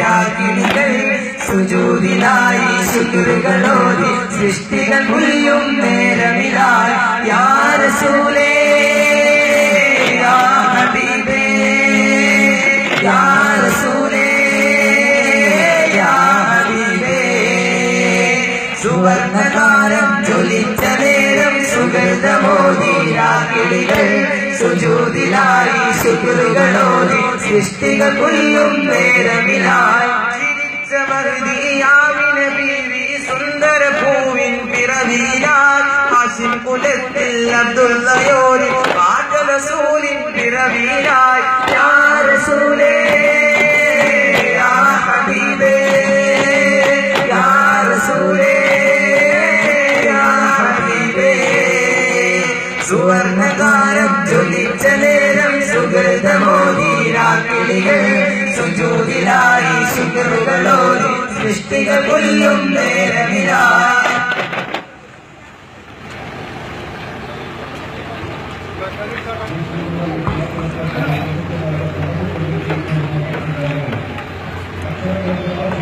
രാഗിണികൾ സുജൂദിലായി ശുക്റുകളോതി സൃഷ്ടികൾ പുലിയും നേരമിലായി യാ റസൂലേ യാ ഹബീബേ യാ റസൂലേ യാ ഹബീബേ സുവർണകാരം ജ്വലിച്ച നേരം സുഗന്ധമോദി രാഗിണികൾ സുജൂദിലായി ശുക്റുകളോതി സൃഷ്ടികൾ പുല്ലും നേരമിലായി ചിരിച്ച മഹദിയാമിനെ ബീവി സുന്ദര പൂവിൻ പിറവിയിലായി ഹാശിം കുലത്തിൽ അബ്ദുള്ളയോരി റസൂലിൻ പിറവിയിലായി യാ റസൂലേ യാ ഹബീബേ യാ റസൂലേ യാ ഹബീബേ സുവർണകാരം ജ്വലിച്ച നേരം സുഗന്ധമോദി രാഗിണികൾ സുജൂദിലായി ശുക്റുകളോതി സൃഷ്ടികൾ പുല്ലും നേരമിലായി Thank you.